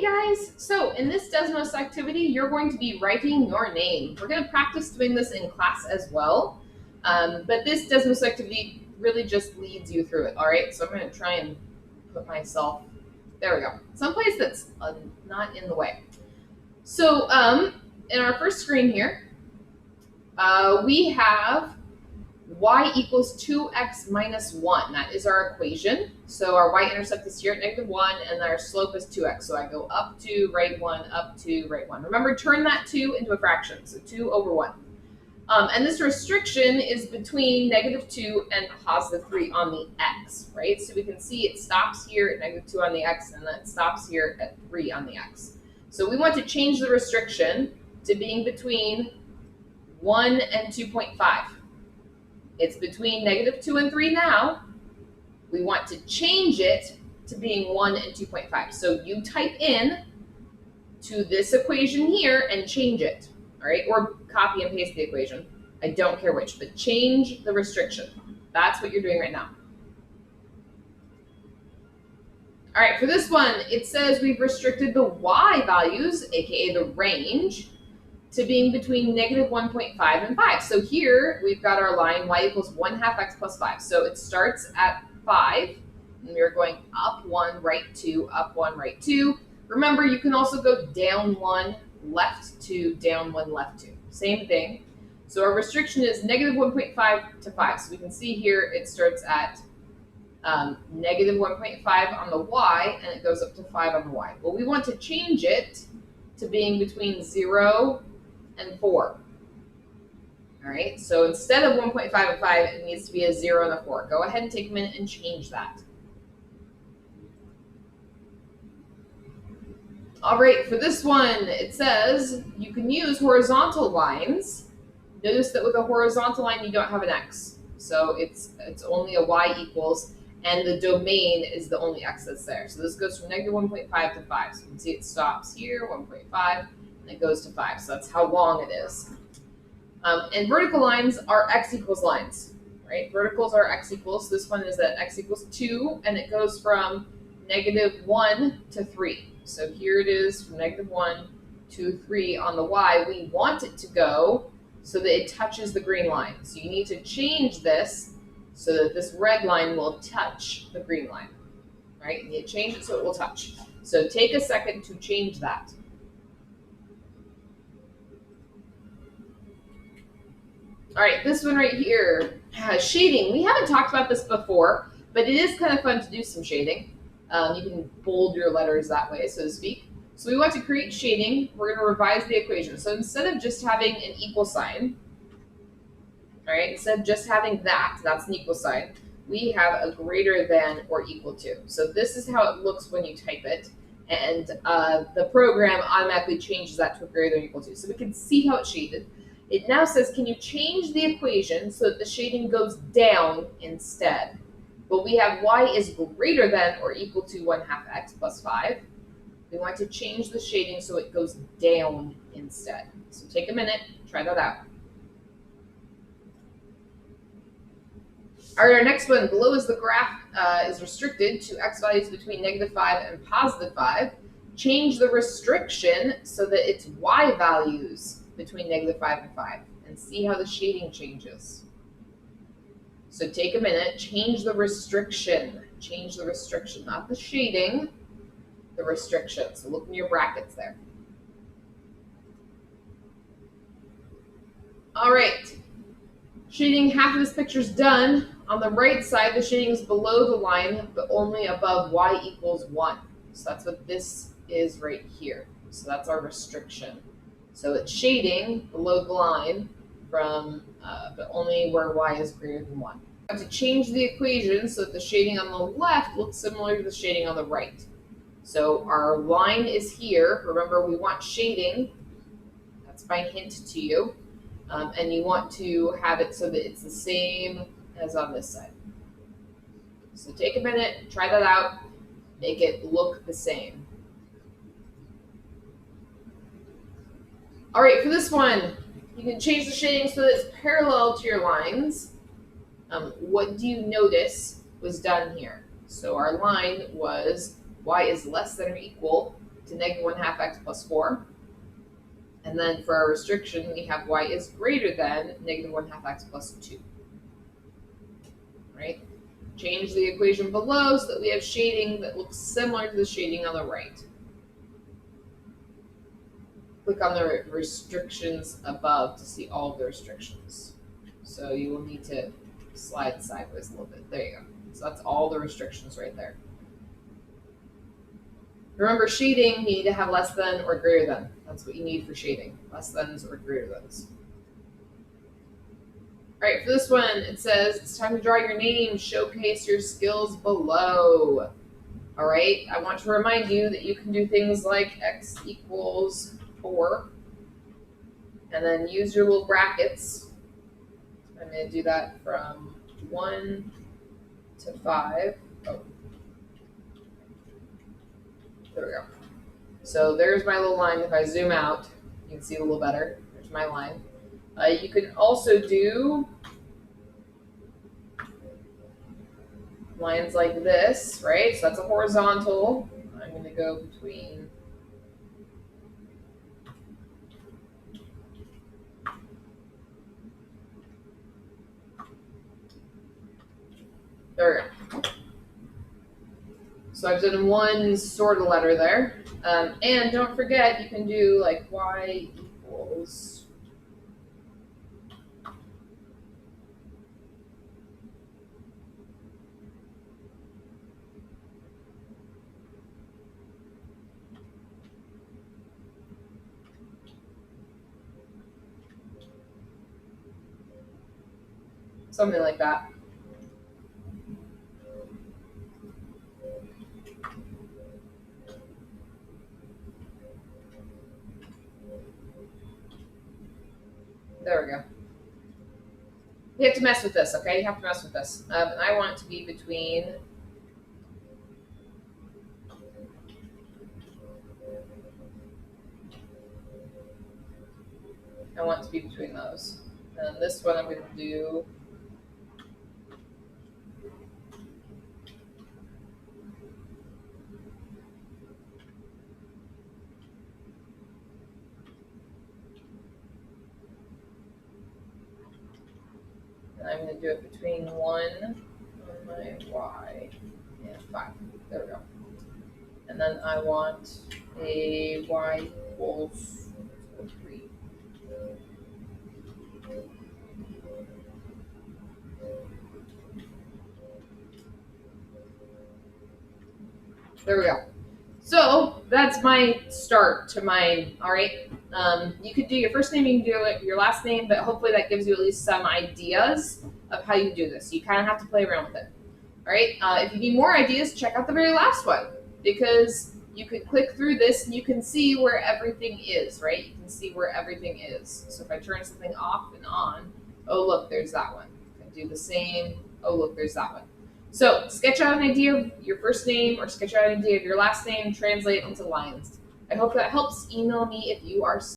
Hey guys! So in this Desmos activity, you're going to be writing your name. We're going to practice doing this in class as well, but this Desmos activity really just leads you through it, all right? So I'm going to try and put myself, there we go, someplace that's not in the way. So in our first screen here, we have y equals 2x minus 1. That is our equation. So our y-intercept is here at -1, and our slope is 2x. So I go up 2, right 1, up 2, right 1. Remember, turn that 2 into a fraction, so 2 over 1. And this restriction is between -2 and +3 on the x, right? So we can see it stops here at -2 on the x, and then it stops here at 3 on the x. So we want to change the restriction to being between 1 and 2.5. It's between -2 and 3 now. We want to change it to being 1 and 2.5. So you type in to this equation here and change it, all right? Or copy and paste the equation. I don't care which, but change the restriction. That's what you're doing right now. All right, for this one, it says we've restricted the y values, aka the range, to being between -1.5 and 5. So here we've got our line y equals 1/2 x plus 5. So it starts at 5, and we're going up 1, right 2, up 1, right 2. Remember, you can also go down 1, left 2, down 1, left 2. Same thing. So our restriction is -1.5 to 5. So we can see here it starts at -1.5 on the y, and it goes up to 5 on the y. Well, we want to change it to being between 0 and 4. All right, so instead of 1.5 and 5, it needs to be a 0 and a 4. Go ahead and take a minute and change that. All right, for this one, it says you can use horizontal lines. Notice that with a horizontal line, you don't have an x. So it's only a y equals, and the domain is the only x that's there. So this goes from -1.5 to 5. So you can see it stops here, 1.5. And it goes to 5, so that's how long it is. And vertical lines are x equals lines, right? Verticals are x equals. This one is at x equals 2, and it goes from -1 to 3. So here it is from -1 to 3 on the y. We want it to go so that it touches the green line. So you need to change this so that this red line will touch the green line, right? And you change it so it will touch. So take a second to change that. All right, this one right here has shading. We haven't talked about this before, but it is kind of fun to do some shading. You can bold your letters that way, so to speak. So we want to create shading. We're going to revise the equation. So instead of just having an equal sign, all right, instead of just having that's an equal sign, we have a greater than or equal to. So this is how it looks when you type it, and the program automatically changes that to a greater than or equal to. So we can see how it's shaded. It now says, can you change the equation so that the shading goes down instead? Well, we have y is greater than or equal to 1/2 x plus 5. We want to change the shading so it goes down instead. So take a minute, try that out. All right, our next one, below is the graph is restricted to x values between -5 and +5. Change the restriction so that it's y values between -5 and 5, and see how the shading changes. So take a minute, change the restriction, not the shading, the restriction. So look in your brackets there. All right, shading, half of this picture's done. On the right side, the shading is below the line, but only above y equals 1. So that's what this is right here. So that's our restriction. So it's shading below the line from, but only where y is greater than 1. We have to change the equation so that the shading on the left looks similar to the shading on the right. So our line is here. Remember, we want shading. That's my hint to you. And you want to have it so that it's the same as on this side. So take a minute, try that out, make it look the same. All right, for this one, you can change the shading so that it's parallel to your lines. What do you notice was done here? So our line was y is less than or equal to negative 1/2 x plus 4. And then for our restriction, we have y is greater than negative 1/2 x plus 2. Right? Change the equation below so that we have shading that looks similar to the shading on the right. Click on the restrictions above to see all of the restrictions. So you will need to slide sideways a little bit. There you go. So that's all the restrictions right there. Remember, shading, you need to have less than or greater than. That's what you need for shading, less thans or greater thans. All right, for this one, it says, it's time to draw your name, showcase your skills below. All right, I want to remind you that you can do things like x equals 4, and then use your little brackets. I'm going to do that from 1 to 5. Oh. There we go. So there's my little line. If I zoom out, you can see a little better. There's my line. You can also do lines like this, right? So that's a horizontal. I'm going to go between there we go. So I've done one sort of letter there. And don't forget, you can do like y equals something like that. There we go. You have to mess with this, okay? You have to mess with this. And I want it to be between those. And this one I'm going to do I'm going to do it between 1 on my y and 5. There we go. And then I want a y equals 3. There we go. So that's my start to mine, all right? You could do your first name, you can do your last name, but hopefully that gives you at least some ideas of how you do this. You kind of have to play around with it, all right? If you need more ideas, check out the very last one, because you could click through this and you can see where everything is, right? You can see where everything is. So if I turn something off and on, oh, look, there's that one. If I do the same, oh, look, there's that one. So sketch out an idea of your first name or sketch out an idea of your last name, translate it into lines. I hope that helps. Email me if you are